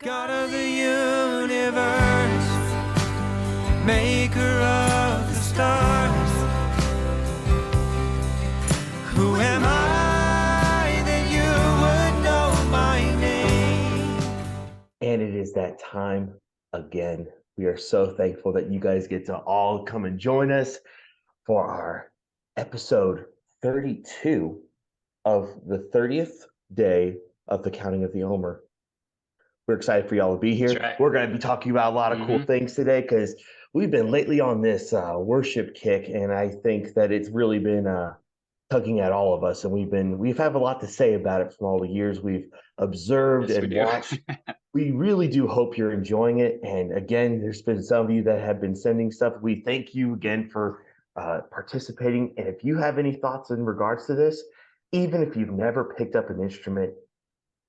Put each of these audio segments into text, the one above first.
God of the universe, maker of the stars, who am I that you would know my name? And it is that time again. We are so thankful that you guys get to all come and join us for our episode 32 of the 30th day of the counting of the Omer. We're excited for y'all to be here. That's right. We're going to be talking about a lot of cool things today because we've been lately on this worship kick, and I think that it's really been tugging at all of us, and we've had a lot to say about it from all the years we've observed and watched. We really do hope you're enjoying it. And again, there's been some of you that have been sending stuff. We thank you again for participating. And if you have any thoughts in regards to this, even if you've never picked up an instrument,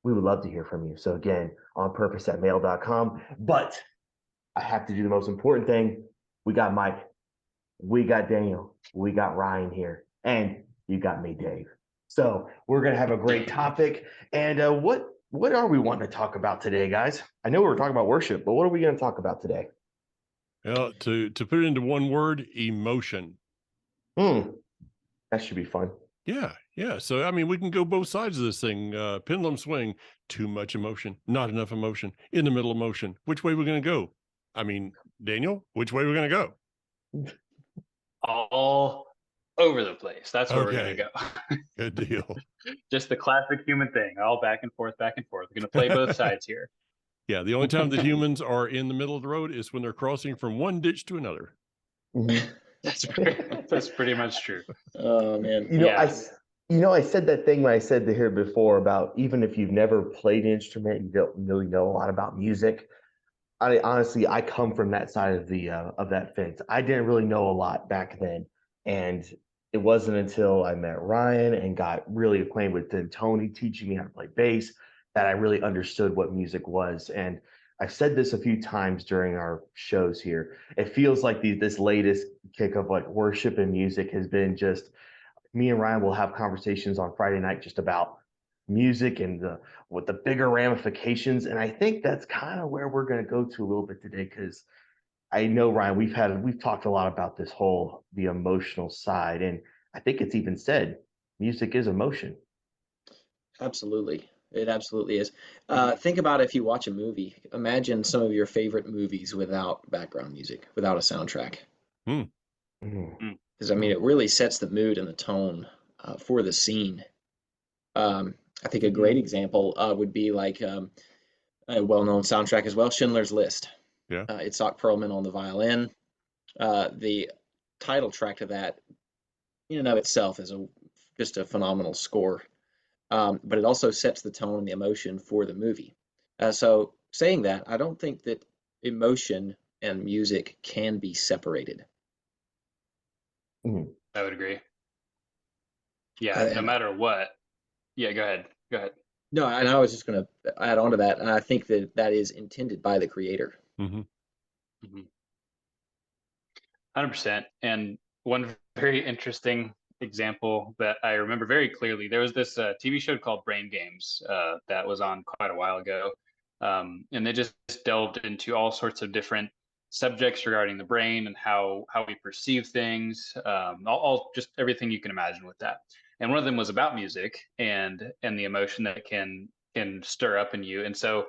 we would love to hear from you. So again, onpurpose@mail.com. But I have to do the most important thing. We got Mike, we got Daniel, we got Ryan here, and you got me, Dave. So we're gonna have a great topic. And what are we wanting to talk about today, guys? I know we were talking about worship, but what are we going to talk about today? Well, to put it into one word, emotion. That should be fun. Yeah. So, I mean, we can go both sides of this thing. Pendulum swing, too much emotion, not enough emotion, in the middle of motion. Which way are we going to go? I mean, Daniel, which way are we going to go? All over the place. That's where we're going to go. Good deal. Just the classic human thing, all back and forth, back and forth. We're going to play both sides here. Yeah, the only time that humans are in the middle of the road is when they're crossing from one ditch to another. That's pretty much true. Oh man. I said that thing when I said to here before about even if you've never played an instrument, you don't really know a lot about music. I come from that side of that fence. I didn't really know a lot back then, and it wasn't until I met Ryan and got really acquainted with Tony teaching me how to play bass that I really understood what music was. And I've said this a few times during our shows here. It feels like this latest kick of like worship and music has been just me and Ryan will have conversations on Friday night just about music and with the bigger ramifications. And I think that's kind of where we're going to go to a little bit today, because I know, Ryan, we've talked a lot about the emotional side, and I think it's even said music is emotion. Absolutely. It absolutely is. Think about if you watch a movie. Imagine some of your favorite movies without background music, without a soundtrack. Because I mean, it really sets the mood and the tone for the scene. I think a great example would be like a well-known soundtrack as well, Schindler's List. Yeah. Itzhak Perlman on the violin. The title track to that, in and of itself, is just a phenomenal score. But it also sets the tone and the emotion for the movie. So saying that, I don't think that emotion and music can be separated. I would agree. Yeah, no matter what. Yeah, go ahead. No, and I was just going to add on to that. And I think that is intended by the creator. 100%. And one very interesting example that I remember very clearly, there was this TV show called Brain Games that was on quite a while ago. And they just delved into all sorts of different subjects regarding the brain and how we perceive things, all just everything you can imagine with that. And one of them was about music and the emotion that can stir up in you. And so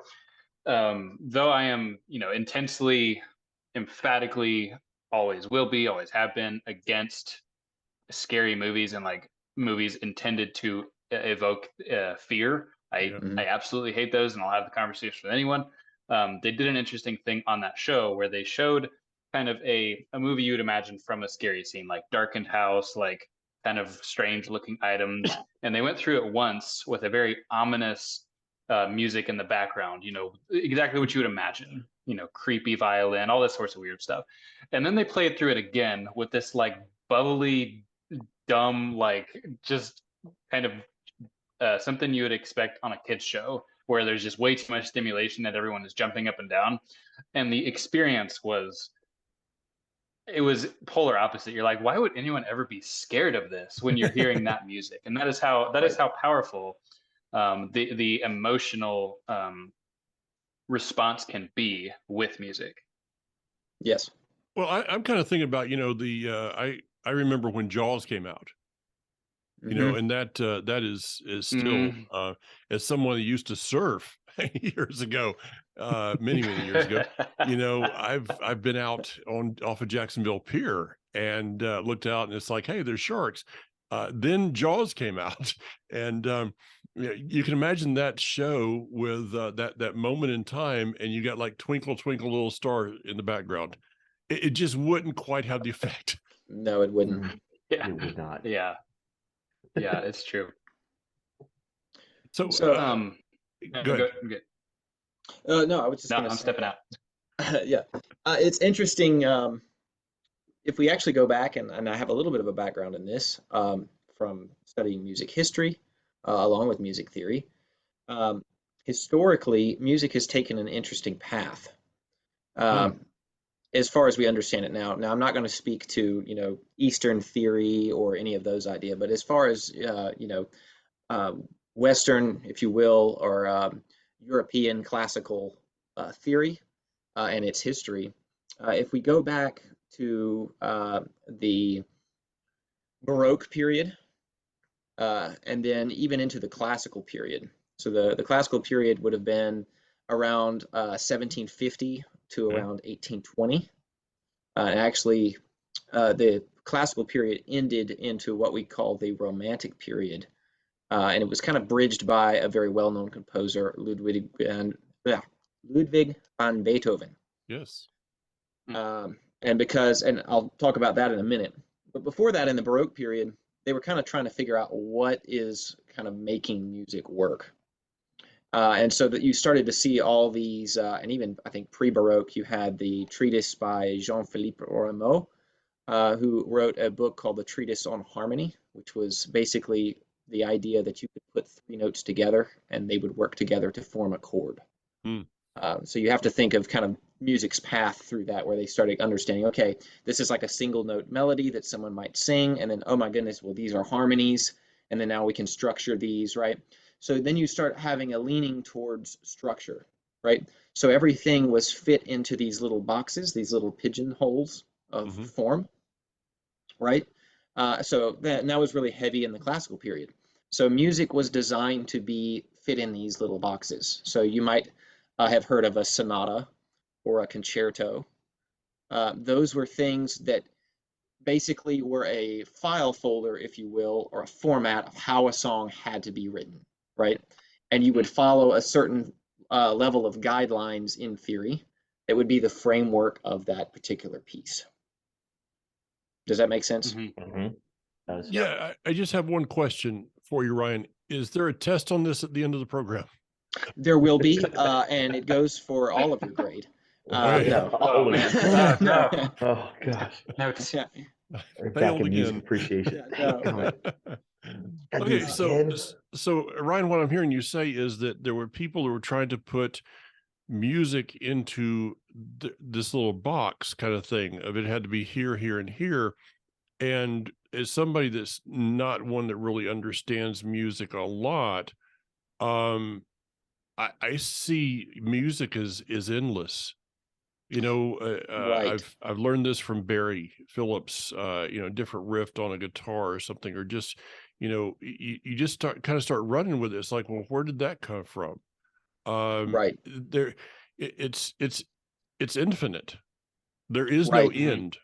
though I am, intensely, emphatically, always will be, always have been against scary movies and like movies intended to evoke fear. I absolutely hate those, and I'll have the conversation with anyone. They did an interesting thing on that show where they showed kind of a movie you would imagine from a scary scene, like darkened house, like kind of strange looking items. And they went through it once with a very ominous music in the background, exactly what you would imagine, creepy violin, all this sorts of weird stuff. And then they played through it again with this like bubbly, dumb, like just kind of something you would expect on a kid's show where there's just way too much stimulation that everyone is jumping up and down. And the experience was polar opposite. You're like, why would anyone ever be scared of this when you're hearing that music? And that is how powerful the emotional response can be with music. Yes. Well, I'm kind of thinking about, I remember when Jaws came out, Mhm. and that is still, as someone that used to surf years ago, many years ago, I've been out off of Jacksonville Pier and looked out, and it's like, hey, there's sharks. Then Jaws came out, and you can imagine that show with that moment in time, and you got like Twinkle Twinkle Little Star in the background. It just wouldn't quite have the effect. No, it wouldn't. Yeah. It would not. Yeah. Yeah, it's true. So, So, No, go ahead. good. no, I was just No, going to I'm say, stepping out. yeah, it's interesting. If we actually go back, and I have a little bit of a background in this from studying music history along with music theory. Historically, music has taken an interesting path as far as we understand it now. Now, I'm not going to speak to Eastern theory or any of those ideas, but as far as Western, if you will, or European classical theory and its history, if we go back to the Baroque period and then even into the classical period. So the classical period would have been around 1750 to around 1820. And actually, the classical period ended into what we call the Romantic period. And it was kind of bridged by a very well-known composer, Ludwig van Beethoven. Yes. And I'll talk about that in a minute. But before that, in the Baroque period, they were kind of trying to figure out what is kind of making music work. And so that you started to see all these, and even I think pre-Baroque, you had the treatise by Jean-Philippe Rameau, who wrote a book called The Treatise on Harmony, which was basically the idea that you could put three notes together and they would work together to form a chord. So you have to think of kind of music's path through that, where they started understanding, okay, this is like a single note melody that someone might sing, and then, oh my goodness, well, these are harmonies, and then now we can structure these, right? So then you start having a leaning towards structure, right? So everything was fit into these little boxes, these little pigeonholes of form, right? So that was really heavy in the classical period. So music was designed to be fit in these little boxes. So you might have heard of a sonata or a concerto. Those were things that basically were a file folder, if you will, or a format of how a song had to be written, right? And you would follow a certain level of guidelines in theory that would be the framework of that particular piece. Does that make sense? Yeah, I just have one question for you, Ryan. Is there a test on this at the end of the program? There will be, and it goes for all of your grade. No. Oh, man. No. Oh gosh. Notes. Yeah. We're back Failed in music again. appreciation. Yeah, no. Damn it. Gotta do Okay, this so again. so Ryan, what I'm hearing you say is that there were people who were trying to put music into this little box kind of thing of it had to be here, here, and here. And as somebody that's not one that really understands music a lot, I see music is endless. Right. I've learned this from Barry Phillips, different riff on a guitar or something, or just, you just start running with it. It's like, well, where did that come from? Right. It's infinite. There is no Right. end.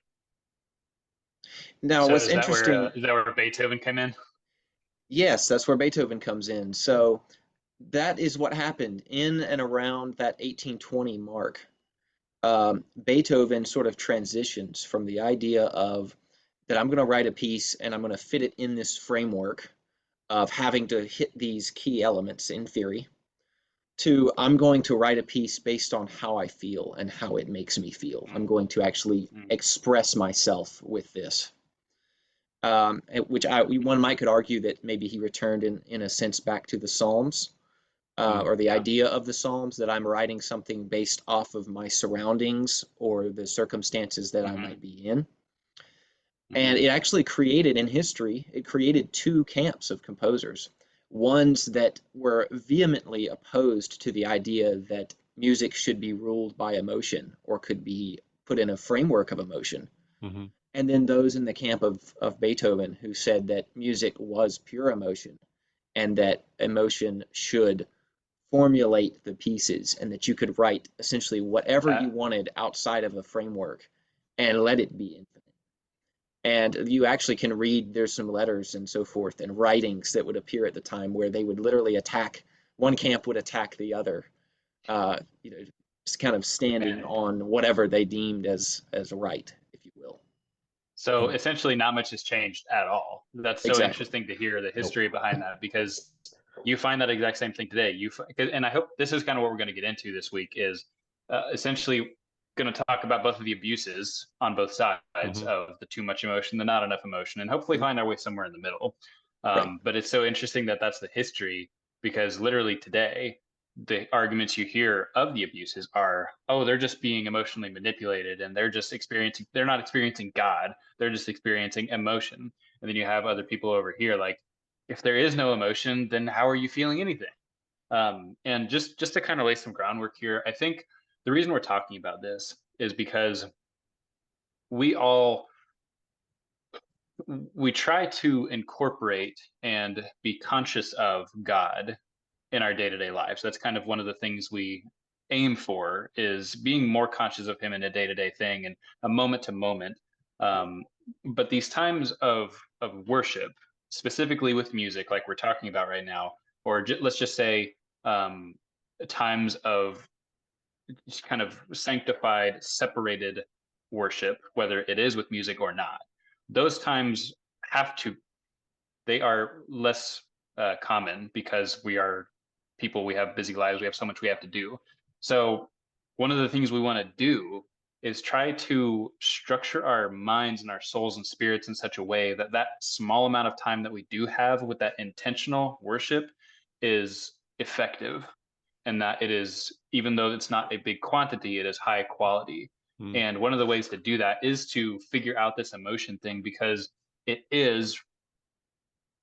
Now, So what's is that interesting, is that where Beethoven came in? yes, that's where Beethoven comes in. So that is what happened in and around that 1820 mark. Beethoven sort of transitions from the idea of that I'm going to write a piece and I'm going to fit it in this framework of having to hit these key elements in theory, to I'm going to write a piece based on how I feel and how it makes me feel. I'm going to actually express myself with this. Which one might could argue that maybe he returned in a sense back to the Psalms, or the idea of the Psalms, that I'm writing something based off of my surroundings or the circumstances that I might be in. And it actually created in history, it created two camps of composers. Ones that were vehemently opposed to the idea that music should be ruled by emotion or could be put in a framework of emotion. Mm-hmm. And then those in the camp of Beethoven who said that music was pure emotion and that emotion should formulate the pieces and that you could write essentially whatever you wanted outside of a framework and let it be infinite. And you actually can read, there's some letters and so forth and writings that would appear at the time where they would literally attack, one camp would attack the other, just kind of standing on whatever they deemed as right, if you will. So essentially not much has changed at all. That's so interesting to hear the history behind that, because you find that exact same thing today. And I hope this is kind of what we're going to get into this week is essentially going to talk about both of the abuses on both sides of the too much emotion, the not enough emotion, and hopefully find our way somewhere in the middle. But it's so interesting that that's the history, because literally today, the arguments you hear of the abuses are, oh, they're just being emotionally manipulated and they're not experiencing God. They're just experiencing emotion. And then you have other people over here like, if there is no emotion, then how are you feeling anything? And just to kind of lay some groundwork here, I think the reason we're talking about this is because we try to incorporate and be conscious of God in our day-to-day lives. That's kind of one of the things we aim for, is being more conscious of him in a day-to-day thing and a moment to moment. But these times of worship, specifically with music, like we're talking about right now, or let's just say times of just kind of sanctified, separated worship, whether it is with music or not, those times they are less common because we are people, we have busy lives, we have so much we have to do. So one of the things we want to do is try to structure our minds and our souls and spirits in such a way that that small amount of time that we do have with that intentional worship is effective, and that it is, even though it's not a big quantity, it is high quality. And one of the ways to do that is to figure out this emotion thing, because it is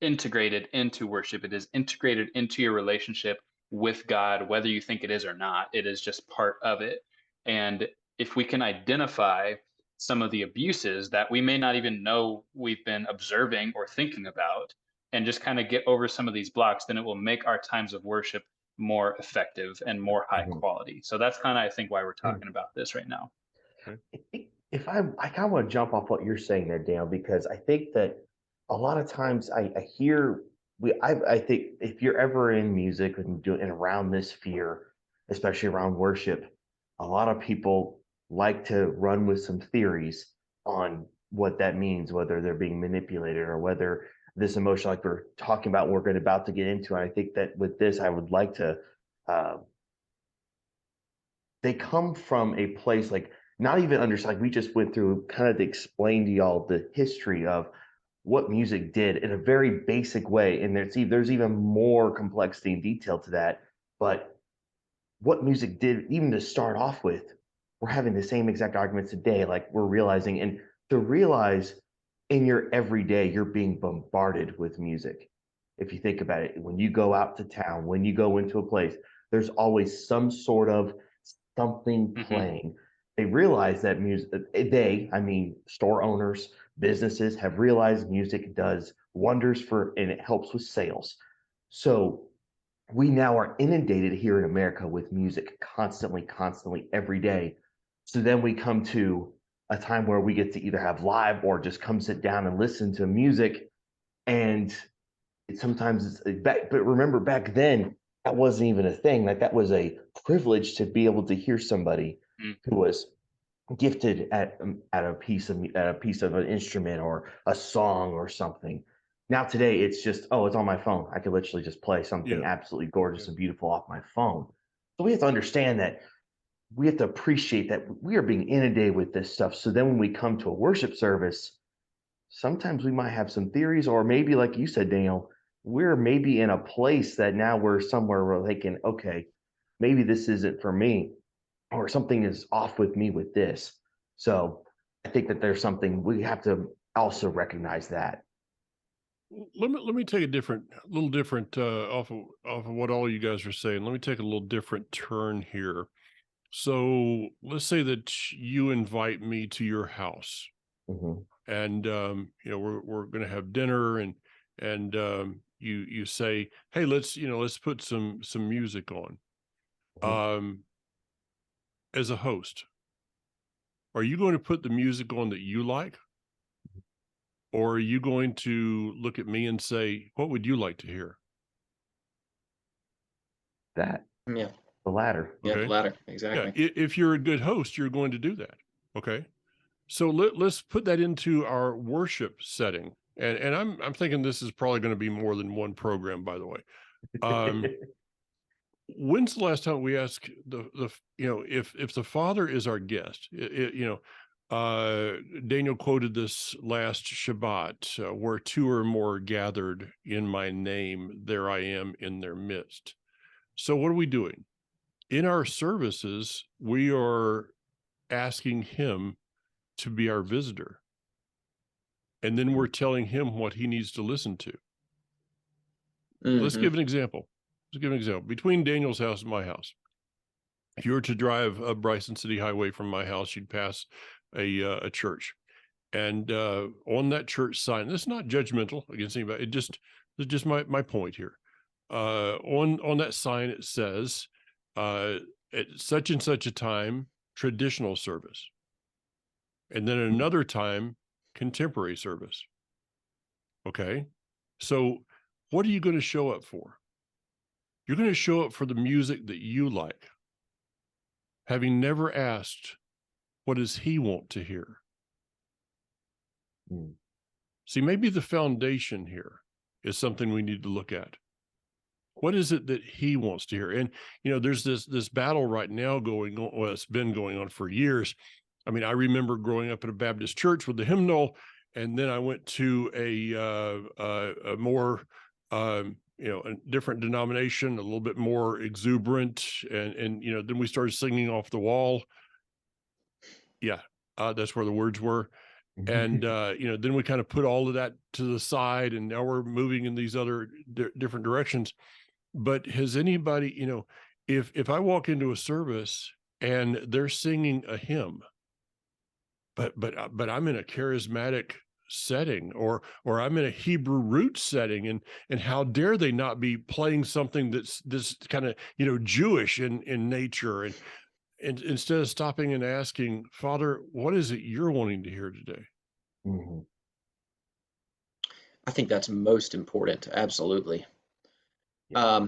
integrated into worship. It is integrated into your relationship with God, whether you think it is or not. It is just part of it. And if we can identify some of the abuses that we may not even know we've been observing or thinking about, and just kind of get over some of these blocks, then it will make our times of worship more effective and more high quality. So that's kind of, I think, why we're talking about this right now. If I kind of want to jump off what you're saying there, Daniel, because I think that a lot of times I hear I think if you're ever in music and around this sphere, especially around worship, a lot of people like to run with some theories on what that means, whether they're being manipulated or whether this emotion, like we're talking about, we're about to get into. And I think that with this, I would like to. They come from a place like not even understand. Like we just went through kind of to explain to y'all the history of what music did in a very basic way, and there's even more complexity and detail to that. But what music did, even to start off with, we're having the same exact arguments today. Like we're realizing, and to realize in your everyday, you're being bombarded with music. If you think about it, when you go out to town, when you go into a place, there's always some sort of something playing. They realize that music, I mean, store owners, businesses have realized music does wonders and it helps with sales. So we now are inundated here in America with music constantly, every day. So then we come to a time where we get to either have live or just come sit down and listen to music. And sometimes but remember back then, that wasn't even a thing. Like that was a privilege to be able to hear somebody who was gifted at a piece of an instrument or a song or something. Now today it's just, it's on my phone. I could literally just play something absolutely gorgeous and beautiful off my phone. So we have to understand that we have to appreciate that we are being inundated with this stuff. So then when we come to a worship service, sometimes we might have some theories, or maybe like you said, Daniel, we're maybe in a place that now we're somewhere where they can, okay, maybe this isn't for me, or something is off with me with this. So I think that there's something we have to also recognize that. Let me take a little different off of what all you guys are saying. Let me take a little different turn here. So let's say that you invite me to your house, Mhm. and we're going to have dinner, and you say, hey, let's put some music on. Mhm. As a host, are you going to put the music on that you like, or are you going to look at me and say, what would you like to hear? That Yeah. the latter. Yeah. The Okay. latter. Yeah. Exactly. If you're a good host, you're going to do that. Okay. So let's put that into our worship setting. And I'm thinking this is probably going to be more than one program, by the way. When's the last time we ask if the Father is our guest? Daniel quoted this last Shabbat, where two or more gathered in my name, there I am in their midst. So what are we doing? In our services, we are asking him to be our visitor. And then we're telling him what he needs to listen to. Let's Mm-hmm. give an example. Between Daniel's house and my house, if you were to drive up Bryson City Highway from my house, you'd pass a church. And on that church sign, this is not judgmental against anybody. It's just my point here. On that sign, it says, at such and such a time, traditional service. And then at another time, contemporary service. Okay. So what are you going to show up for? You're going to show up for the music that you like, having never asked, what does he want to hear? Mm. See, maybe the foundation here is something we need to look at. What is it that he wants to hear? And, there's this battle right now going on. Well, it's been going on for years. I mean, I remember growing up at a Baptist church with the hymnal, and then I went to a more, a different denomination, a little bit more exuberant, and then we started singing off the wall. Yeah, that's where the words were. And then we kind of put all of that to the side, and now we're moving in these other different directions. But has anybody, if I walk into a service and they're singing a hymn, but I'm in a charismatic setting, or I'm in a Hebrew root setting, and how dare they not be playing something that's this kind of Jewish in nature, and instead of stopping and asking, Father, what is it you're wanting to hear today? Mm-hmm. I think that's most important. Absolutely. Yeah.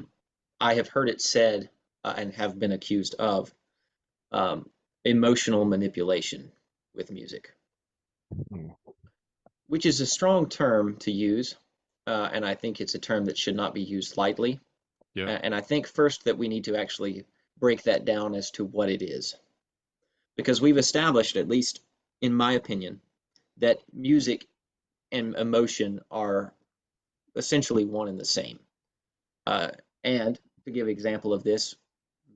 I have heard it said and have been accused of emotional manipulation with music, Mm. which is a strong term to use. And I think it's a term that should not be used lightly. Yeah. And I think first that we need to actually break that down as to what it is. Because we've established, at least in my opinion, that music and emotion are essentially one and the same. And to give an example of this,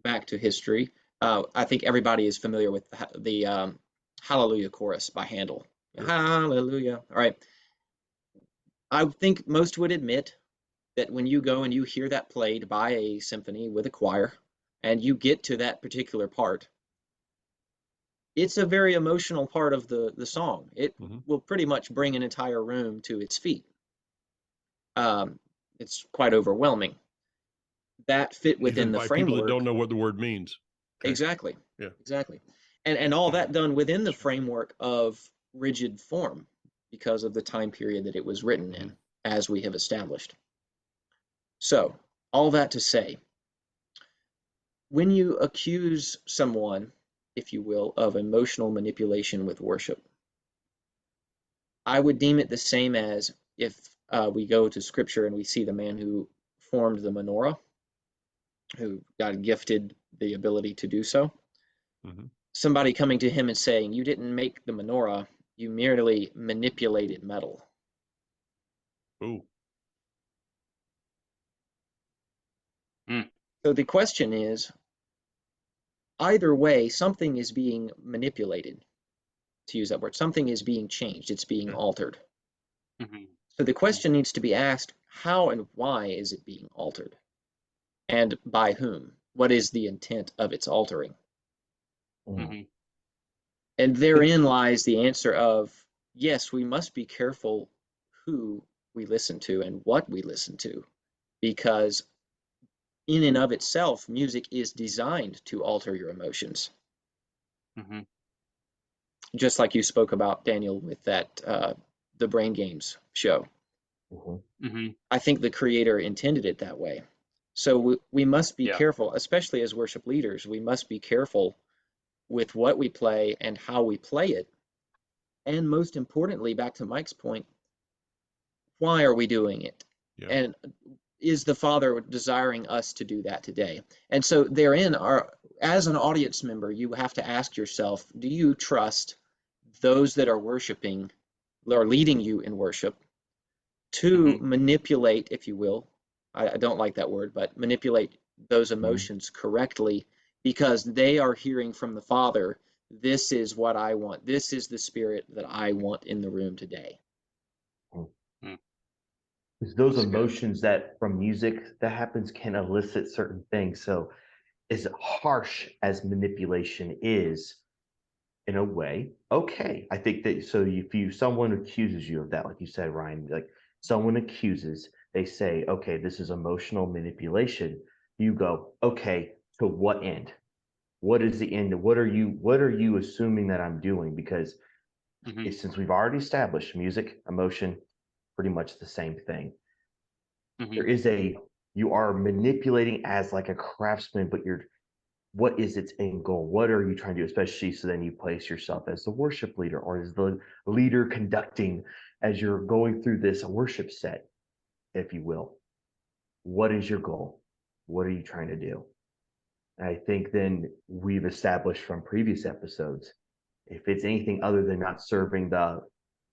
back to history, I think everybody is familiar with the Hallelujah chorus by Handel. Sure. Hallelujah. All right. I think most would admit that when you go and you hear that played by a symphony with a choir, and you get to that particular part, it's a very emotional part of the song. It will pretty much bring an entire room to its feet. It's quite overwhelming. That fit within Even the by people that framework. don't know what the word means. Okay. Exactly. Yeah. Exactly. And all that done within the framework of rigid form because of the time period that it was written in, as we have established. So, all that to say, when you accuse someone, if you will, of emotional manipulation with worship, I would deem it the same as if we go to scripture and we see the man who formed the menorah, who got gifted the ability to do so. Mm-hmm. Somebody coming to him and saying, you didn't make the menorah, you merely manipulated metal. Oh. So the question is, either way, something is being manipulated, to use that word. Something is being changed. It's being altered. Mm-hmm. So the question needs to be asked, how and why is it being altered? And by whom? What is the intent of its altering? Mhm. And therein lies the answer of, yes, we must be careful who we listen to and what we listen to, because in and of itself, music is designed to alter your emotions. Mhm. Just like you spoke about, Daniel, with that the Brain Games show. Mhm. I think the creator intended it that way. So we must be Yeah. careful, especially as worship leaders. We must be careful with what we play and how we play it. And most importantly, back to Mike's point, why are we doing it? Yeah. And is the Father desiring us to do that today? And so therein as an audience member, you have to ask yourself, do you trust those that are worshiping or leading you in worship to manipulate, if you will, I don't like that word, but manipulate those emotions correctly, because they are hearing from the Father, this is what I want. This is the spirit that I want in the room today. Mm. Because those That's good. emotions that from music that happens can elicit certain things. So as harsh as manipulation is, in a way, okay. I think that so if someone accuses you of that, like you said, Ryan, like someone accuses, they say, okay, this is emotional manipulation. You go, okay, to what end? What is the end? What are you assuming that I'm doing? Because Mhm. since we've already established music, emotion, pretty much the same thing. There Mhm. is you are manipulating as like a craftsman, but what is its end goal? What are you trying to do? Especially so then you place yourself as the worship leader or as the leader conducting as you're going through this worship set, if you will. What is your goal? What are you trying to do? And I think then we've established from previous episodes, if it's anything other than not serving the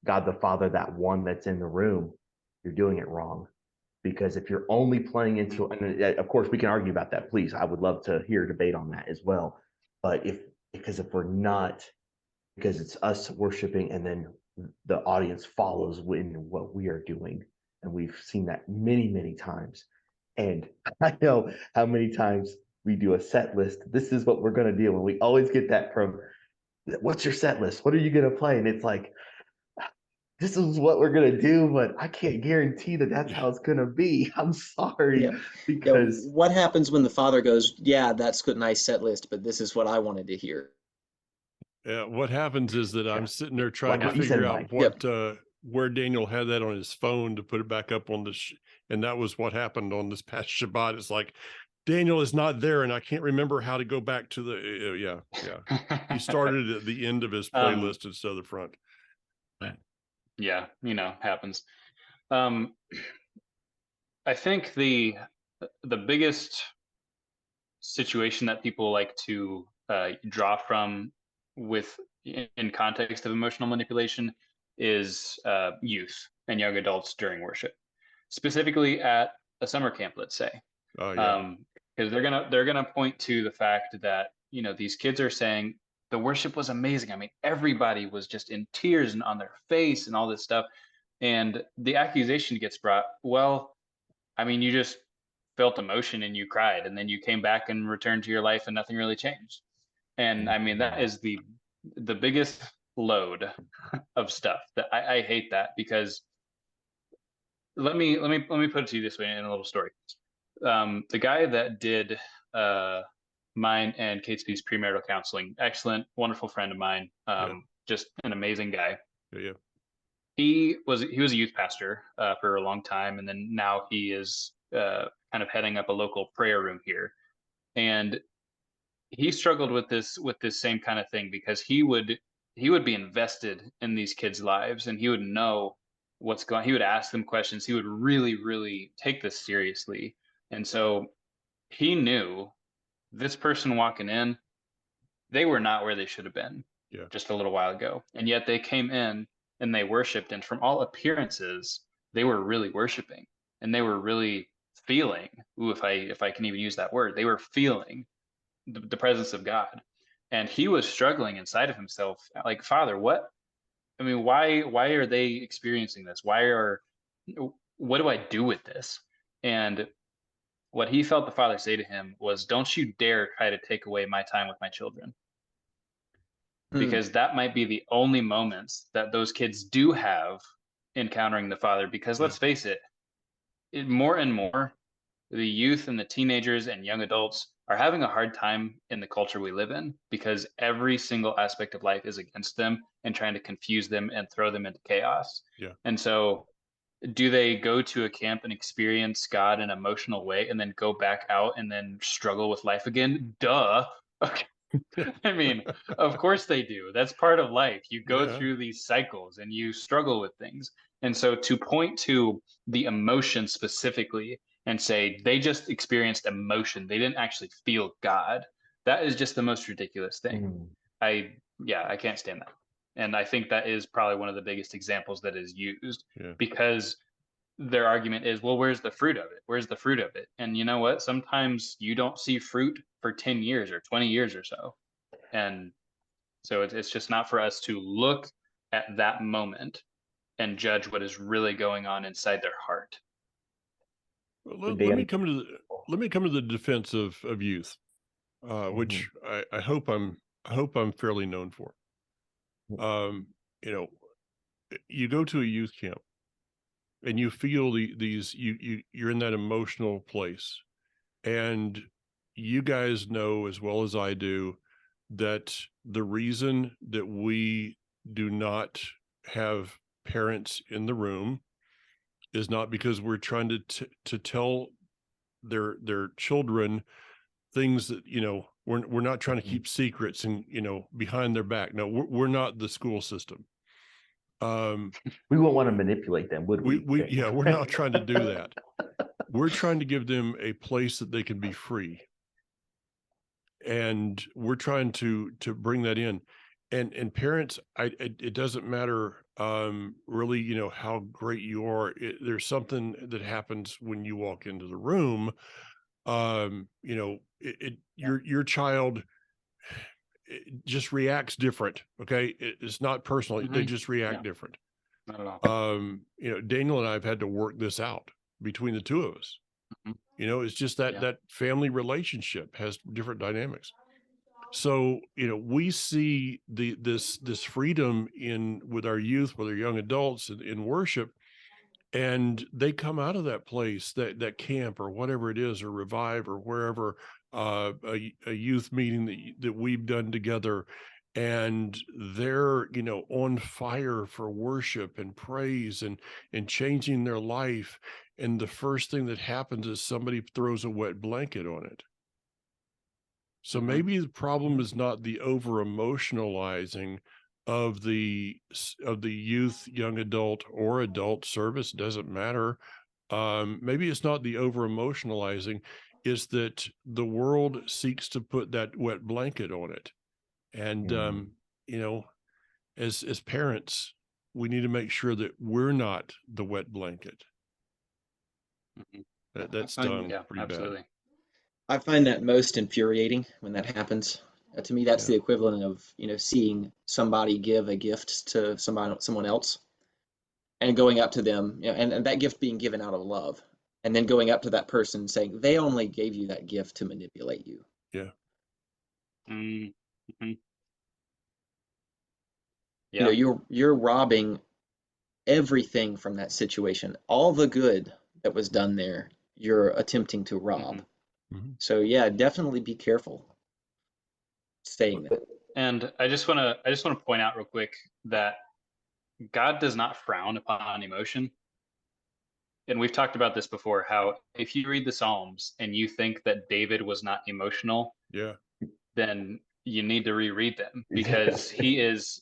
God the Father, that one that's in the room, you're doing it wrong. Because if you're only playing into, and of course we can argue about that, please, I would love to hear a debate on that as well. But if we're not, because it's us worshiping and then the audience follows in what we are doing, and we've seen that many, many times. And I know how many times we do a set list. This is what we're going to do, and we always get that from, what's your set list? What are you going to play? And it's like, this is what we're gonna do, but I can't guarantee that that's how it's gonna be. I'm sorry, Yeah. Yeah. because What happens when the Father goes, yeah, that's a nice set list, but this is what I wanted to hear? What happens is that I'm sitting there trying like to what you said, figure out Mike. what where Daniel had that on his phone to put it back up on and that was what happened on this past Shabbat. It's like Daniel is not there, and I can't remember how to go back to the yeah. He started at the end of his playlist instead of the front. Yeah, happens. I think the biggest situation that people like to draw from in context of emotional manipulation is youth and young adults during worship, specifically at a summer camp, let's say. Oh yeah. Because they're gonna point to the fact that these kids are saying the worship was amazing. I mean, everybody was just in tears and on their face and all this stuff. And the accusation gets brought, well, I mean, you just felt emotion and you cried, and then you came back and returned to your life and nothing really changed. And I mean, that is the biggest load of stuff that I hate that, because let me put it to you this way in a little story. The guy that did mine and Kate Speed's premarital counseling, excellent, wonderful friend of mine, just an amazing guy. Yeah. He was a youth pastor for a long time, and then now he is kind of heading up a local prayer room here. And he struggled with this same kind of thing, because he would be invested in these kids' lives, and he would know what's going. He would ask them questions. He would really, really take this seriously, and so he knew this person walking in, they were not where they should have been just a little while ago. And yet they came in and they worshiped. And from all appearances, they were really worshiping, and they were really feeling, ooh, if I can even use that word, they were feeling the presence of God. And he was struggling inside of himself, like, Father, what? I mean, why are they experiencing this? What do I do with this? And what he felt the Father say to him was, don't you dare try to take away my time with my children. because that might be the only moments that those kids do have encountering the Father. Because let's face it, more and more, the youth and the teenagers and young adults are having a hard time in the culture we live in, because every single aspect of life is against them and trying to confuse them and throw them into chaos. Yeah. And so do they go to a camp and experience God in an emotional way and then go back out and then struggle with life again? Duh. Okay. I mean, of course they do. That's part of life. You go Yeah. through these cycles and you struggle with things. And so to point to the emotion specifically and say they just experienced emotion, they didn't actually feel God, that is just the most ridiculous thing. I can't stand that. And I think that is probably one of the biggest examples that is used, because their argument is, well, where's the fruit of it? Where's the fruit of it? And you know what? Sometimes you don't see fruit for 10 years or 20 years or so. And so it's just not for us to look at that moment and judge what is really going on inside their heart. Well, let me come to the defense of youth, which I hope I'm fairly known for. You know, you go to a youth camp and you feel you're in that emotional place, and you guys know as well as I do that the reason that we do not have parents in the room is not because we're trying to tell their children things that, you know, we're not trying to keep secrets and, you know, behind their back. No, we're not the school system. We won't want to manipulate them, would we? Yeah, we're not trying to do that. We're trying to give them a place that they can be free. And we're trying to bring that in. And parents, it doesn't matter really, you know, how great you are. There's something that happens when you walk into the room. You know, your child just reacts different. Okay, it's not personal. They just react different. Not at all. You know, Daniel and I have had to work this out between the two of us. You know, it's just that family relationship has different dynamics. So, you know, we see this freedom with our youth, with our young adults in worship, and they come out of that place, that camp or whatever it is, or Revive or wherever, a youth meeting that we've done together, and they're, you know, on fire for worship and praise and changing their life. And the first thing that happens is somebody throws a wet blanket on it. So maybe the problem is not the over emotionalizing of the youth, young adult, or adult service, doesn't matter. Maybe it's not the over emotionalizing, it's that the world seeks to put that wet blanket on it. And you know, as parents, we need to make sure that we're not the wet blanket. That's done pretty absolutely. bad. I find that most infuriating when that happens. To me, that's the equivalent of, you know, seeing somebody give a gift to someone else and going up to them, you know, and that gift being given out of love, and then going up to that person saying they only gave you that gift to manipulate you. Yeah. Mm-hmm. You know, you're robbing everything from that situation. All the good that was done there, you're attempting to rob. So yeah, definitely be careful saying that. And I just want to point out real quick that God does not frown upon emotion. And we've talked about this before, how if you read the Psalms and you think that David was not emotional, then you need to reread them, because he is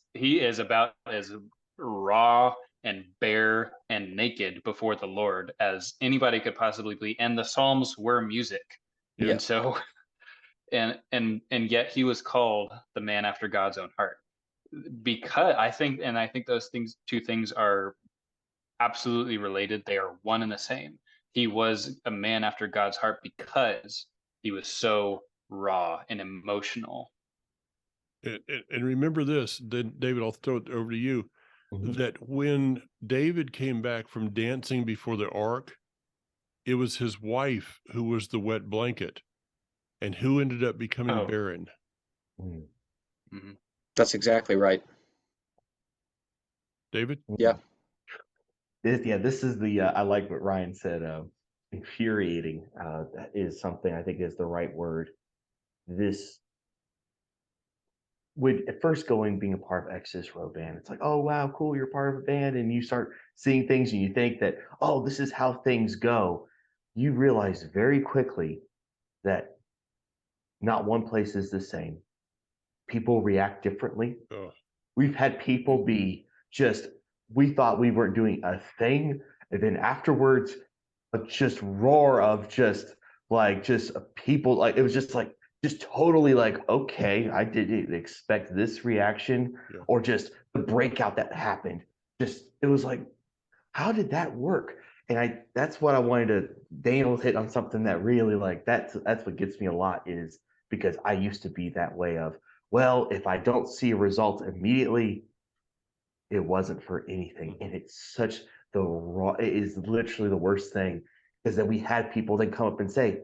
about as raw and bare and naked before the Lord as anybody could possibly be. And the Psalms were music. And so and yet he was called the man after God's own heart, because I think those two things are absolutely related. They are one and the same. He was a man after God's heart because he was so raw and emotional. And remember this, then David, I'll throw it over to you, that when David came back from dancing before the ark, it was his wife who was the wet blanket and who ended up becoming barren. That's exactly right. David? Yeah. This is the I like what Ryan said. Infuriating. That is something I think is the right word. This would at first going being a part of Exodus Road Band. It's like, oh wow, cool, you're part of a band, and you start seeing things, and you think that, oh, this is how things go. You realize very quickly that not one place is the same. People react differently. Oh, We've had people be just, we thought we weren't doing a thing, and then afterwards, a just roar of just people, like it was just like just totally like, okay, I didn't expect this reaction, yeah. or just the breakout that happened. Just it was like, how did that work? And that's what I wanted to. Daniel hit on something that really like that's what gets me a lot, is because I used to be that way of, well, if I don't see a result immediately, it wasn't for anything. And it's such the raw, it is literally the worst thing, is that we had people then come up and say,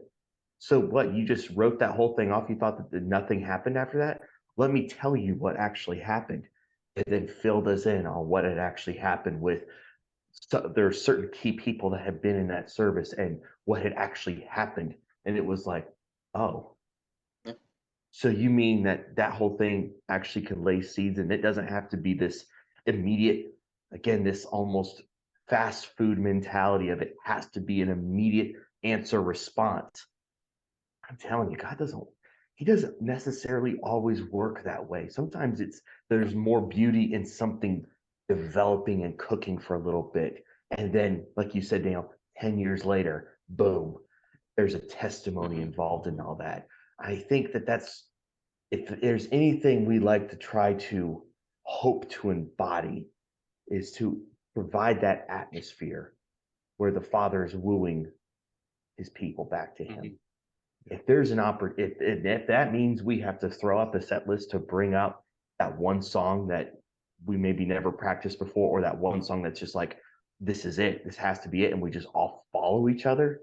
so what, you just wrote that whole thing off? You thought that nothing happened after that? Let me tell you what actually happened. And then filled us in on what had actually happened with, so there are certain key people that have been in that service and what had actually happened. And it was like, oh, Yeah. so you mean that that whole thing actually can lay seeds, and it doesn't have to be this immediate, again, this almost fast food mentality of it has to be an immediate answer response. I'm telling you, he doesn't necessarily always work that way. Sometimes there's more beauty in something developing and cooking for a little bit. And then, like you said, Daniel, 10 years later, boom, there's a testimony involved in all that. I think that's, if there's anything we like to try to hope to embody, is to provide that atmosphere where the Father is wooing his people back to him. If there's an if that means we have to throw out the set list to bring out that one song that we maybe never practiced before, or that one song that's just like, this is it, this has to be it, and we just all follow each other,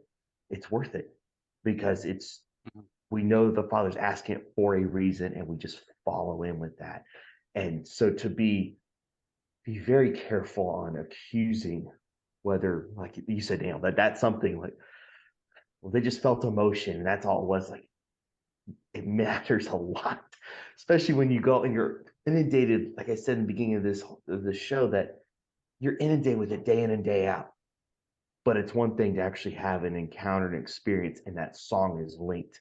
it's worth it, because we know the Father's asking it for a reason, and we just follow in with that. And so to be very careful on accusing, whether, like you said, Daniel, that's something like, well, they just felt emotion, and that's all it was. Like, it matters a lot, especially when you go and you're inundated, like I said in the beginning of this show, that you're inundated with it day in and day out. But it's one thing to actually have an encounter and experience, and that song is linked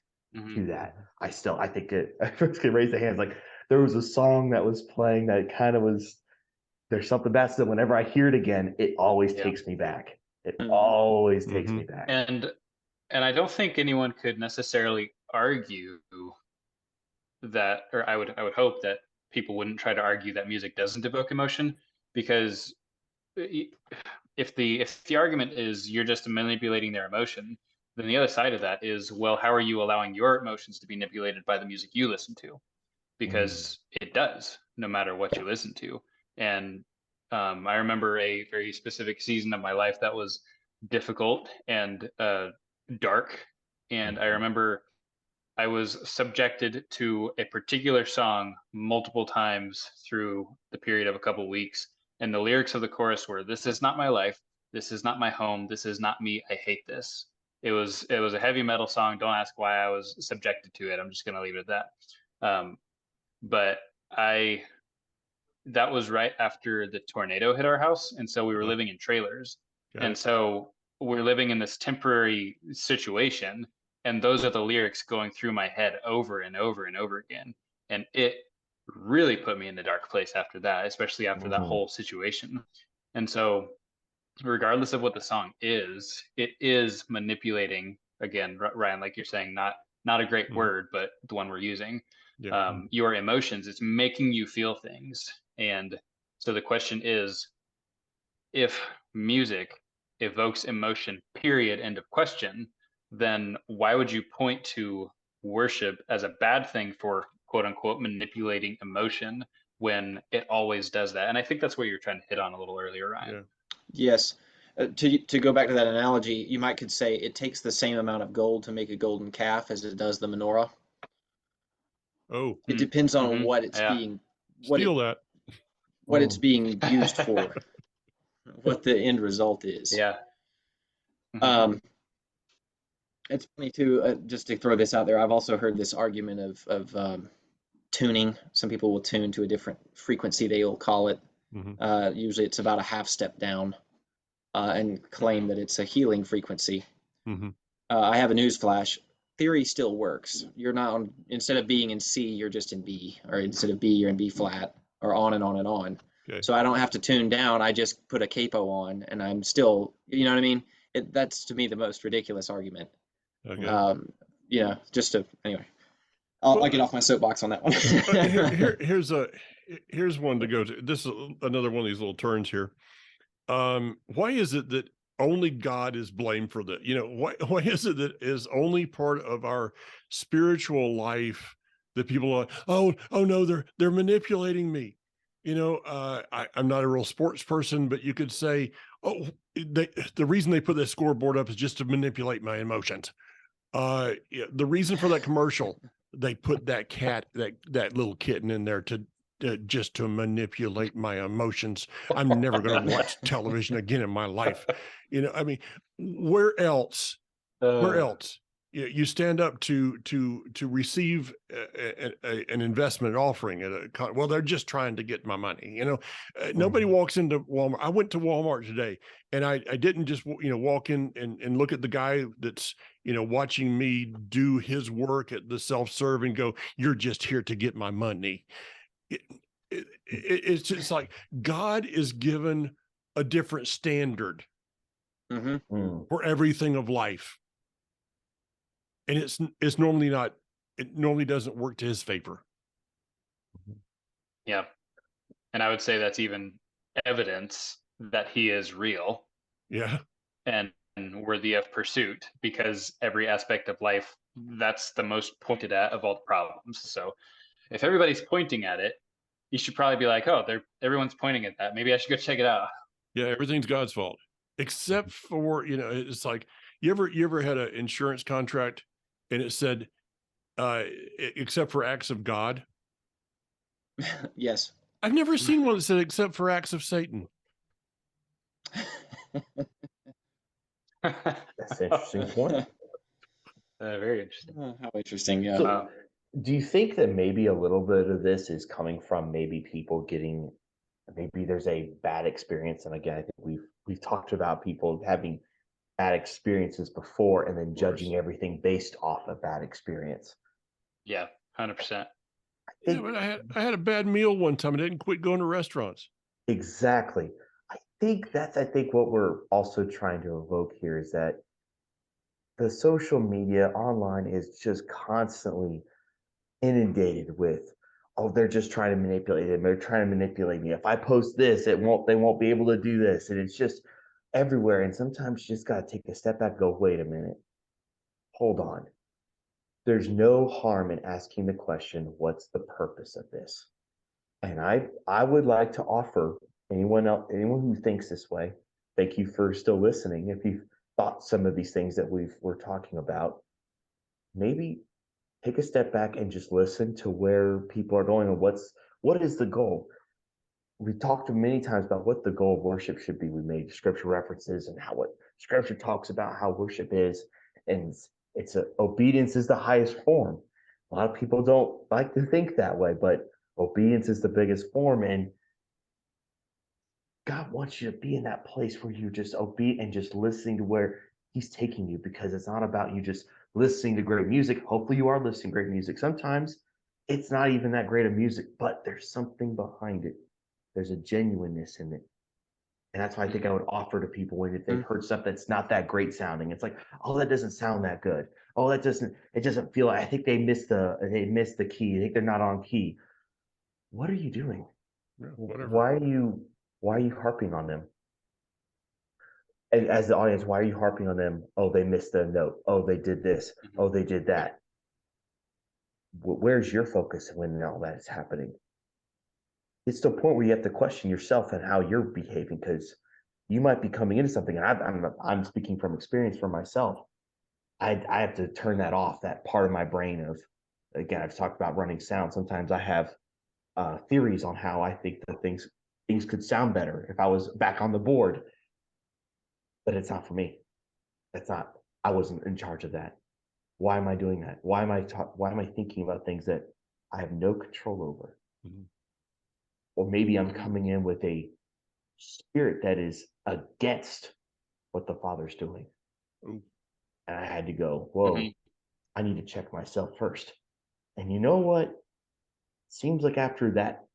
to that. I think I first could raise the hands, like there was a song that was playing that kind of was, there's something about that whenever I hear it again, it always takes me back. It always takes me back. And I don't think anyone could necessarily argue that, or I would hope that people wouldn't try to argue that music doesn't evoke emotion, because if the argument is you're just manipulating their emotion, then the other side of that is, well, how are you allowing your emotions to be manipulated by the music you listen to? Because it does, no matter what you listen to. And I remember a very specific season of my life that was difficult and dark. And I remember I was subjected to a particular song multiple times through the period of a couple weeks. And the lyrics of the chorus were, "This is not my life. This is not my home. This is not me. I hate this." It was a heavy metal song. Don't ask why I was subjected to it. I'm just going to leave it at that. But that was right after the tornado hit our house. And so we were living in trailers. And so we're living in this temporary situation. And those are the lyrics going through my head over and over and over again. And it really put me in the dark place after that, especially after that whole situation. And so regardless of what the song is, it is manipulating, again, Ryan, like you're saying, not a great word, but the one we're using. Your emotions, it's making you feel things. And so the question is, if music evokes emotion, period, end of question, then why would you point to worship as a bad thing for quote unquote manipulating emotion when it always does that? And I think that's what you're trying to hit on a little earlier, Ryan. Yes. To go back to that analogy, you could say it takes the same amount of gold to make a golden calf as it does the menorah. It depends on what it's being Steal that. What it's being used for, what the end result is. Yeah. It's funny too, just to throw this out there, I've also heard this argument of tuning. Some people will tune to a different frequency, they'll call it. Usually it's about a half step down, and claim that it's a healing frequency. I have a news flash. Theory still works. You're not on, instead of being in C, you're just in B, or instead of B, you're in B flat, or on and on and on. Okay. So I don't have to tune down. I just put a capo on, and I'm still, you know what I mean? That's to me the most ridiculous argument. Okay. Just to, anyway, I'll get off my soapbox on that one. Here's one to go to. This is another one of these little turns here. Why is it that only God is blamed for that? Why is it that is only part of our spiritual life that people are, oh no, they're manipulating me. I'm not a real sports person, but you could say, oh, the reason they put that scoreboard up is just to manipulate my emotions. The reason for that commercial, they put that little kitten in there to just to manipulate my emotions. I'm never going to watch television again in my life. Where else? You stand up to receive an investment offering at well, they're just trying to get my money. Nobody walks into Walmart. I went to Walmart today, and I didn't just walk in and look at the guy that's watching me do his work at the self-serve and go, you're just here to get my money. It's just like God is given a different standard for everything of life. And it's normally not, it normally doesn't work to his favor. Yeah. And I would say that's even evidence that he is real. Yeah. And worthy of pursuit, because every aspect of life, that's the most pointed at of all the problems. So if everybody's pointing at it, you should probably be like, oh, everyone's pointing at that. Maybe I should go check it out. Yeah, everything's God's fault. Except for, it's like, you ever had an insurance contract and it said, except for acts of God? Yes. I've never seen one that said except for acts of Satan. That's an interesting point. Very interesting. How interesting. Yeah. So, do you think that maybe a little bit of this is coming from maybe people maybe there's a bad experience? And again, I think we've talked about people having bad experiences before and then judging everything based off a bad experience. Yeah, 100%. Yeah, but I had a bad meal one time. I didn't quit going to restaurants. Exactly. I think what we're also trying to evoke here is that the social media online is just constantly inundated with, oh, they're just trying to manipulate it. They're trying to manipulate me. If I post this, they won't be able to do this. And it's just everywhere. And sometimes you just got to take a step back, go, wait a minute, hold on. There's no harm in asking the question, what's the purpose of this? And I would like to offer anyone who thinks this way, thank you for still listening. If you've thought some of these things that we're talking about, maybe take a step back and just listen to where people are going and what is the goal. We talked many times about what the goal of worship should be. We made scripture references and what scripture talks about how worship is, and obedience is the highest form. A lot of people don't like to think that way, but obedience is the biggest form, and God wants you to be in that place where you're just obedient and just listening to where he's taking you, because it's not about you just listening to great music. Hopefully you are listening to great music. Sometimes it's not even that great of music, but there's something behind it. There's a genuineness in it. And that's why I think I would offer to people when if they've heard stuff that's not that great sounding. It's like, oh, that doesn't sound that good. Oh, it doesn't feel like, I think they missed the key. I think they're not on key. What are you doing? Why are you harping on them? And as the audience, why are you harping on them? Oh, they missed a note. Oh, they did this. Oh, they did that. Where's your focus when all that is happening? It's the point where you have to question yourself and how you're behaving, because you might be coming into something. And I'm speaking from experience for myself. I have to turn that off, that part of my brain of, again, I've talked about running sound. Sometimes I have theories on how I think that things could sound better if I was back on the board. But it's not for me. That's not. I wasn't in charge of that. Why am I doing that? Why am I thinking about things that I have no control over? Mhm. Or maybe I'm coming in with a spirit that is against what the Father's doing. Ooh. And I had to go, whoa, Mhm. I need to check myself first. And you know what? Seems like after that,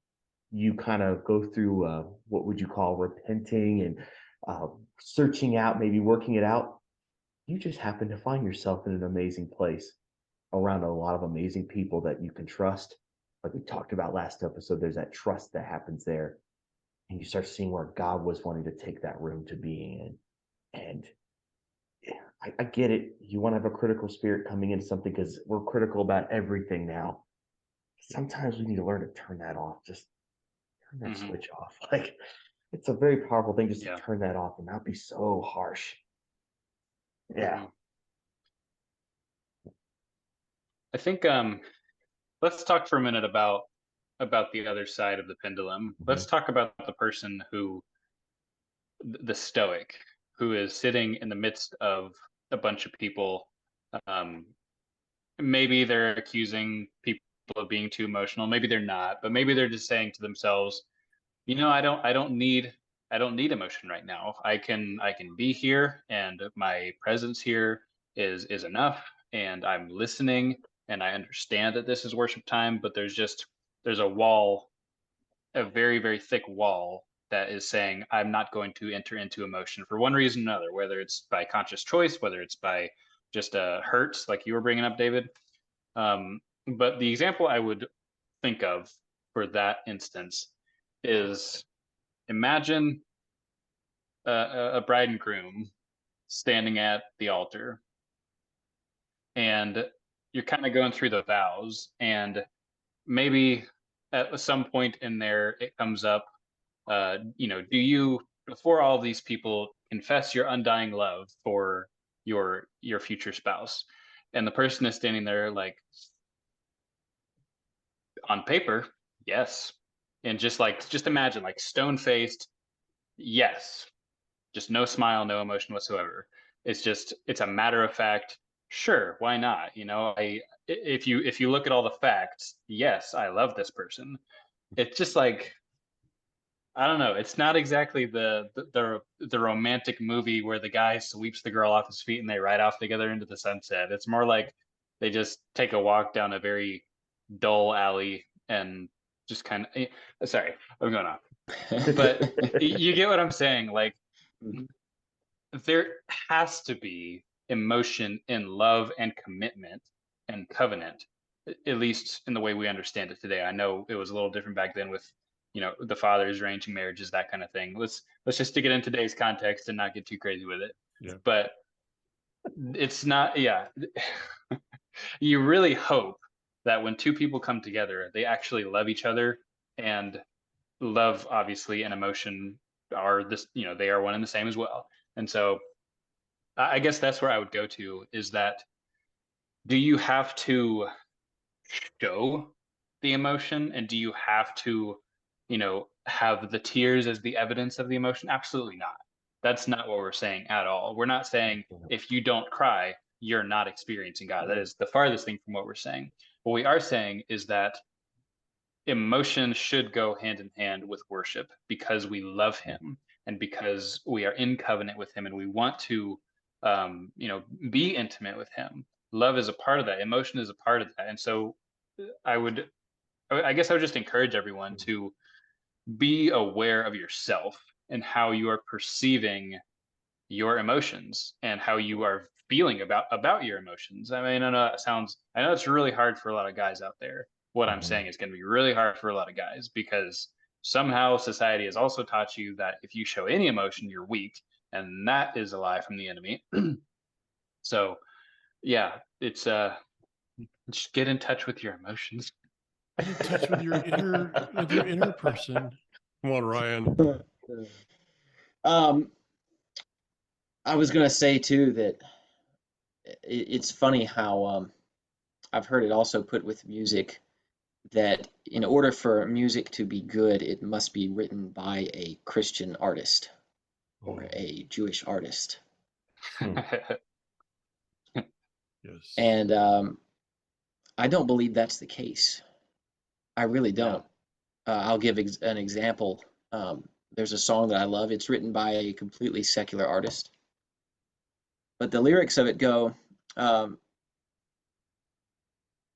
you kind of go through what would you call repenting and uh, searching out, maybe working it out. You just happen to find yourself in an amazing place around a lot of amazing people that you can trust. Like we talked about last episode, there's that trust that happens there. And you start seeing where God was wanting to take that room to being in. And yeah, I get it. You want to have a critical spirit coming into something because we're critical about everything now. Sometimes we need to learn to turn that off. Just turn that Mhm. switch off. Like it's a very powerful thing just to Yeah. turn that off and not be so harsh. Yeah. Mhm. I think let's talk for a minute about the other side of the pendulum. Mhm. Let's talk about the person who the stoic who is sitting in the midst of a bunch of people. Um, Maybe they're accusing people of being too emotional. Maybe they're not, but maybe they're just saying to themselves, I don't need emotion right now. I can be here, and my presence here is enough, and I'm listening, and I understand that this is worship time, but there's a wall, a very, very thick wall that is saying I'm not going to enter into emotion for one reason or another, whether it's by conscious choice, whether it's by just hurts, like you were bringing up, David. But the example I would think of for that instance is, imagine a bride and groom standing at the altar, and you're kind of going through the vows, and maybe at some point in there it comes up, do you, before all these people, confess your undying love for your future spouse? And the person is standing there like, on paper, yes. And just imagine, like, stone faced, yes. Just no smile, no emotion whatsoever. It's a matter of fact. Sure, why not? If you look at all the facts, yes, I love this person. It's just like, I don't know. It's not exactly the romantic movie where the guy sweeps the girl off his feet and they ride off together into the sunset. It's more like they just take a walk down a very dull alley and just kind of. Sorry, I'm going off, but you get what I'm saying. Like, there has to be emotion in love and commitment and covenant, at least in the way we understand it today. I know it was a little different back then with, the fathers arranging marriages, that kind of thing. Let's just stick it in today's context and not get too crazy with it. Yeah. But it's not, yeah. You really hope that when two people come together, they actually love each other, and love, obviously, and emotion are this, they are one and the same as well. And so I guess that's where I would go to, is that, do you have to show the emotion, and do you have to, have the tears as the evidence of the emotion? Absolutely not. That's not what we're saying at all. We're not saying if you don't cry, you're not experiencing God. That is the farthest thing from what we're saying. What we are saying is that emotion should go hand in hand with worship, because we love him, and because we are in covenant with him, and we want to, be intimate with him. Love is a part of that, emotion is a part of that. And so i would I guess I would just encourage everyone to be aware of yourself and how you are perceiving your emotions and how you are feeling about your emotions. I mean, I know it's really hard for a lot of guys out there. What I'm saying is going to be really hard for a lot of guys, because somehow society has also taught you that if you show any emotion, you're weak, and that is a lie from the enemy. So, yeah, it's just get in touch with your emotions. Get in touch with your inner person. Come on, Ryan. I was gonna say too that it's funny how I've heard it also put with music that in order for music to be good, it must be written by a Christian artist or a Jewish artist. Yes. And I don't believe that's the case. I really don't. I'll give an example. There's a song that I love. It's written by a completely secular artist. But the lyrics of it go,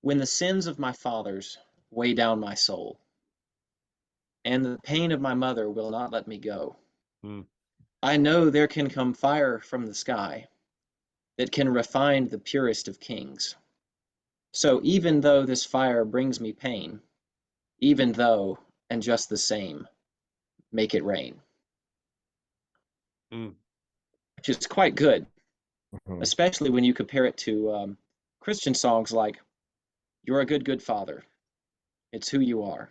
when the sins of my fathers weigh down my soul, and the pain of my mother will not let me go, I know there can come fire from the sky that can refine the purest of kings. So even though this fire brings me pain, even though, and just the same, make it rain. Which is quite good, especially when you compare it to Christian songs like, you're a good, good father. It's who you are.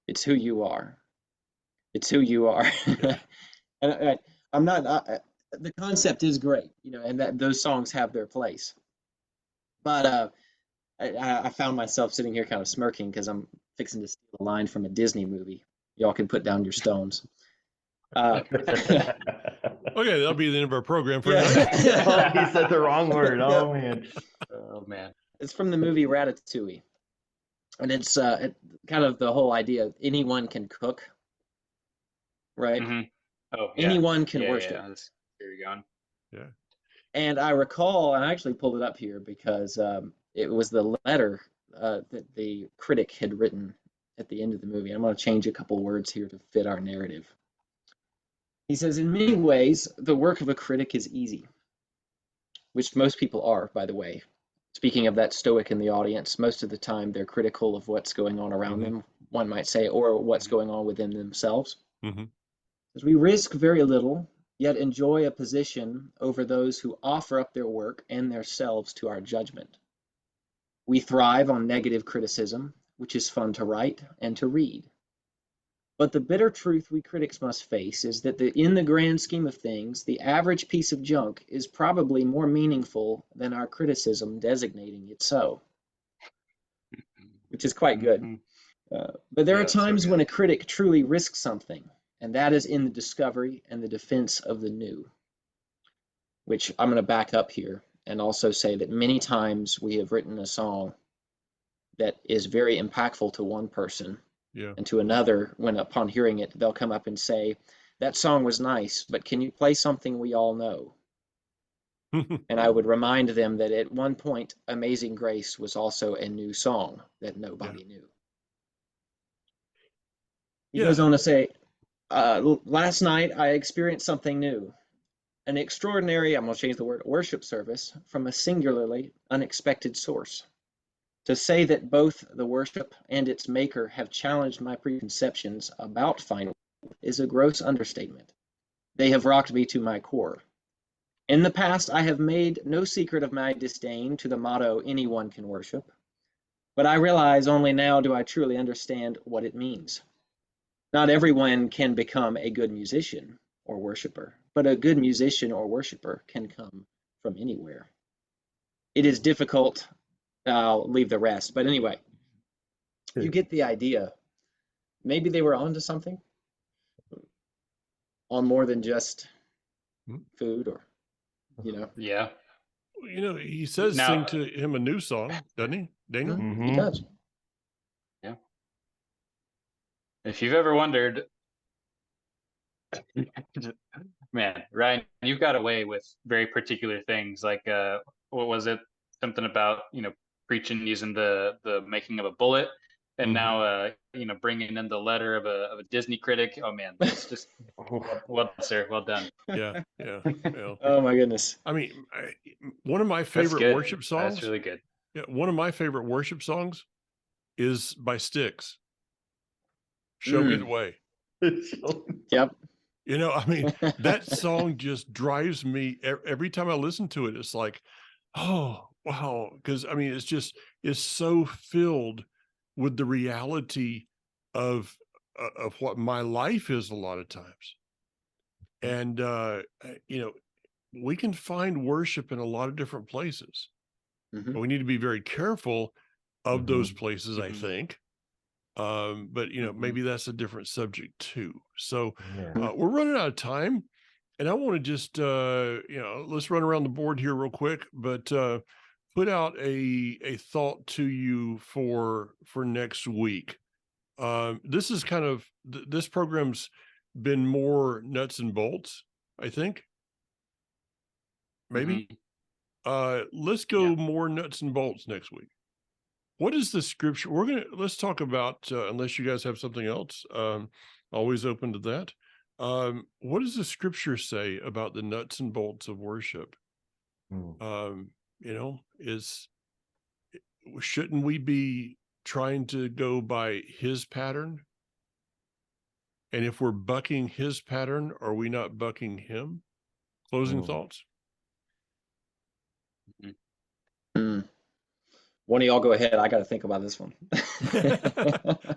It's who you are. It's who you are. And I'm not, the concept is great, and that those songs have their place. But I found myself sitting here kind of smirking because I'm fixing to steal a line from a Disney movie. Y'all can put down your stones. Okay, that'll be the end of our program for tonight. Oh, he said the wrong word. Oh, man. Oh, man. It's from the movie Ratatouille. And it's kind of the whole idea of anyone can cook, right? Oh, yeah. Anyone can worship. Yeah. Here we go. Yeah. And I recall, and I actually pulled it up here because it was the letter that the critic had written at the end of the movie. I'm going to change a couple words here to fit our narrative. He says, in many ways, the work of a critic is easy, which most people are, by the way. Speaking of that stoic in the audience, most of the time they're critical of what's going on around them, one might say, or what's going on within themselves. As we risk very little, yet enjoy a position over those who offer up their work and themselves to our judgment. We thrive on negative criticism, which is fun to write and to read. But the bitter truth we critics must face is that in the grand scheme of things, the average piece of junk is probably more meaningful than our criticism designating it so, which is quite good. But there are times when a critic truly risks something, and that is in the discovery and the defense of the new, which I'm going to back up here and also say that many times we have written a song that is very impactful to one person. And to another, when upon hearing it, they'll come up and say, that song was nice, but can you play something we all know? And I would remind them that at one point, Amazing Grace was also a new song that nobody knew. He goes on to say, last night I experienced something new, an extraordinary, I'm going to change the word, worship service from a singularly unexpected source. To say that both the worship and its maker have challenged my preconceptions about fine worship is a gross understatement. They have rocked me to my core. In the past, I have made no secret of my disdain to the motto, anyone can worship, but I realize only now do I truly understand what it means. Not everyone can become a good musician or worshiper, but a good musician or worshiper can come from anywhere. It is difficult. I'll leave the rest. But anyway, you get the idea. Maybe they were onto something on more than just food or, Yeah. He says sing to him a new song, doesn't he, Daniel? He does. Yeah. If you've ever wondered, man, Ryan, you've got away with very particular things. Like, what was it? Something about, preaching using the making of a bullet, and now bringing in the letter of a Disney critic. Oh man, it's just well done, sir, well done. Yeah. Oh my goodness. I mean, one of my favorite worship songs. That's really good. Yeah, one of my favorite worship songs is by Styx. Show Me the Way. Yep. I mean, that song just drives me every time I listen to it. It's like, oh, wow. Because I mean, it's so filled with the reality of what my life is a lot of times. And, we can find worship in a lot of different places, but we need to be very careful of those places, I Mhm. think. But maybe that's a different subject too. So Yeah. we're running out of time, and I want to just let's run around the board here real quick, but put out a thought to you for next week. This is kind of this program's been more nuts and bolts, I think. Maybe. Let's go Yeah. more nuts and bolts next week. What is the scripture? Let's talk about, unless you guys have something else, always open to that. What does the scripture say about the nuts and bolts of worship? Mm. Shouldn't we be trying to go by his pattern? And if we're bucking his pattern, are we not bucking him? Closing thoughts? Mm. One of y'all go ahead. I got to think about this one.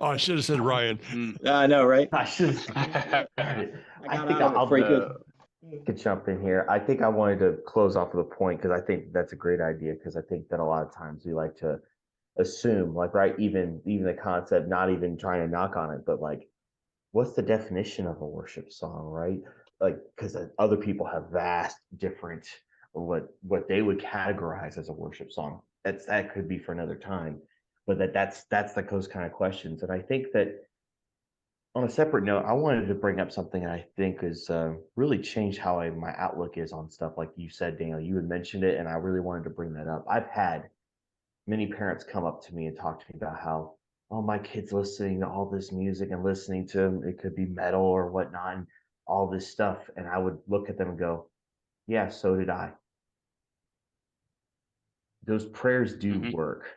Oh, I should have said Ryan. I know, right? I should have. I got think out of it pretty good. could jump in here. I think I wanted to close off with a point because I think that's a great idea, because I think that a lot of times we like to assume, like, right, even the concept, not even trying to knock on it, but like, what's the definition of a worship song, right? Like, because other people have vast different what they would categorize as a worship song. That could be for another time, but that's like those kind of questions. And I think that on a separate note, I wanted to bring up something I think has really changed how my outlook is on stuff. Like you said, Daniel, you had mentioned it, and I really wanted to bring that up. I've had many parents come up to me and talk to me about how, oh, my kid's listening to all this music and listening to, it could be metal or whatnot, and all this stuff. And I would look at them and go, yeah, so did I. Those prayers do work.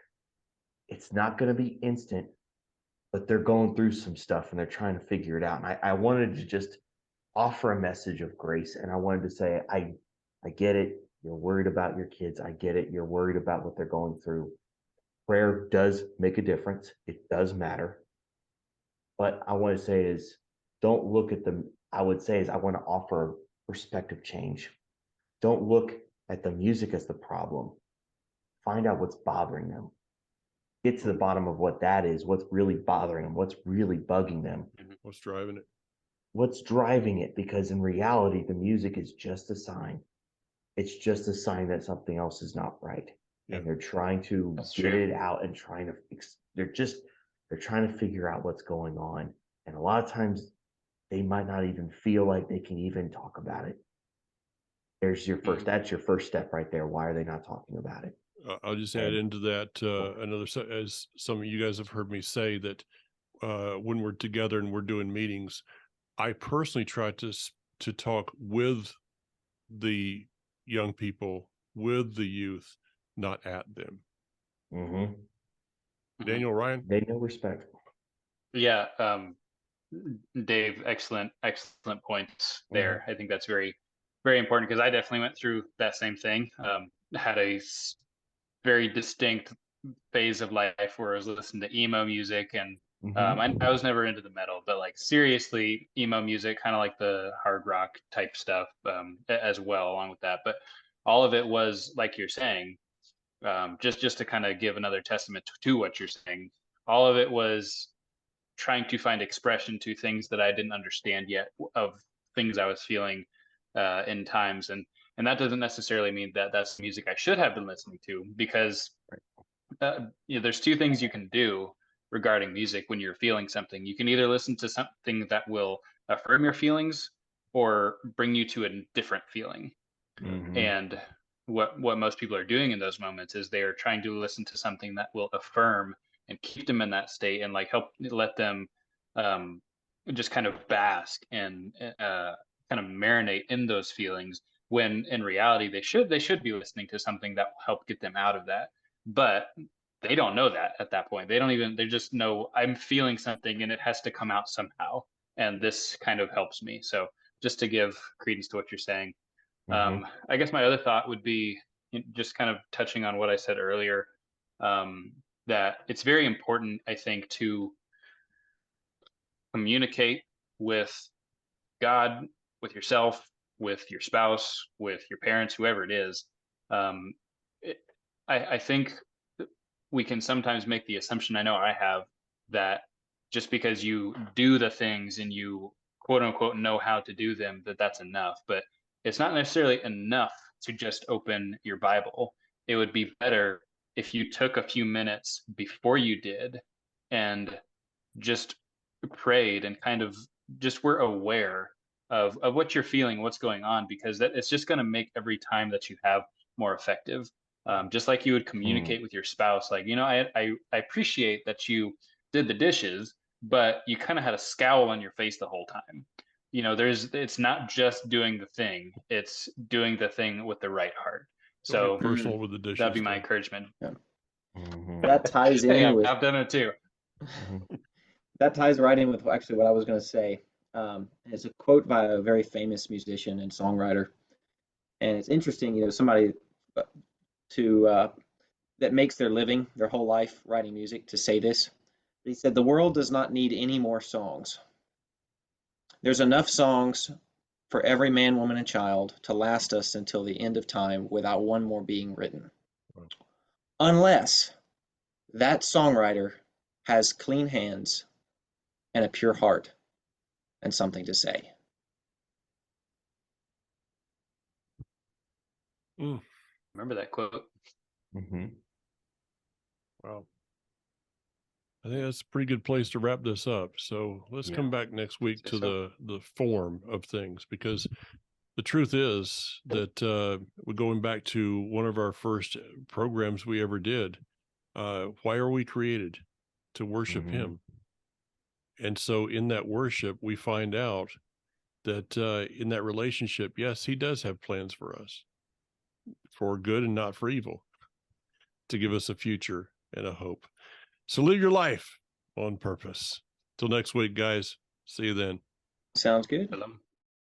It's not going to be instant, but they're going through some stuff and they're trying to figure it out. And I wanted to just offer a message of grace. And I wanted to say, I get it. You're worried about your kids. I get it. You're worried about what they're going through. Prayer does make a difference. It does matter. But I want to say is, don't look at the, I would say is, I want to offer perspective change. Don't look at the music as the problem. Find out what's bothering them. Get to the bottom of what that is, what's really bothering them, what's really bugging them. What's driving it? What's driving it? Because in reality, the music is just a sign. It's just a sign that something else is not right. Yeah. And they're trying to get it out and trying to they're trying to figure out what's going on. And a lot of times they might not even feel like they can even talk about it. That's your first step right there. Why are they not talking about it? I'll just add into that as some of you guys have heard me say that when we're together and we're doing meetings, I personally try to talk with the young people, with the youth, not at them. Daniel, Ryan? They know respect. Yeah. Dave, excellent points there. I think that's very, very important, because I definitely went through that same thing. Had a very distinct phase of life where I was listening to emo music, and I was never into the metal, but like seriously emo music, kind of like the hard rock type stuff as well along with that. But all of it was like you're saying, just to kind of give another testament to what you're saying, all of it was trying to find expression to things that I didn't understand yet, of things I was feeling in times. And that doesn't necessarily mean that that's the music I should have been listening to, because there's two things you can do regarding music when you're feeling something. You can either listen to something that will affirm your feelings or bring you to a different feeling. And what most people are doing in those moments is they are trying to listen to something that will affirm and keep them in that state, and like help let them just kind of bask and kind of marinate in those feelings, when in reality they should be listening to something that will help get them out of that. But they don't know that at that point. They just know, I'm feeling something and it has to come out somehow, and this kind of helps me. So just to give credence to what you're saying, I guess my other thought would be, just kind of touching on what I said earlier, that it's very important, I think, to communicate with God, with yourself, with your spouse, with your parents, whoever it is. I think we can sometimes make the assumption, I know I have, that just because you do the things and you quote unquote know how to do them, that's enough. But it's not necessarily enough to just open your Bible. It would be better if you took a few minutes before you did and just prayed and kind of just were aware of what you're feeling, what's going on, because it's just going to make every time that you have more effective. Just like you would communicate with your spouse, like, I appreciate that you did the dishes, but you kind of had a scowl on your face the whole time. It's not just doing the thing, it's doing the thing with the right heart. So personal with the dishes. That'd be my encouragement. Yeah. That ties in Hey, with. I've done it too. That ties right in with actually what I was going to say. It's a quote by a very famous musician and songwriter, and it's interesting, somebody that makes their living, their whole life writing music, to say this. He said, "The world does not need any more songs. There's enough songs for every man, woman, and child to last us until the end of time without one more being written. Unless that songwriter has clean hands and a pure heart and something to say." Remember that quote. Wow. I think that's a pretty good place to wrap this up. So let's come back next week to the form of things, because the truth is that we're going back to one of our first programs we ever did. Why are we created? To worship him. And so in that worship, we find out that in that relationship, yes, he does have plans for us, for good and not for evil, to give us a future and a hope. So live your life on purpose. Till next week, guys. See you then. Sounds good. Shalom.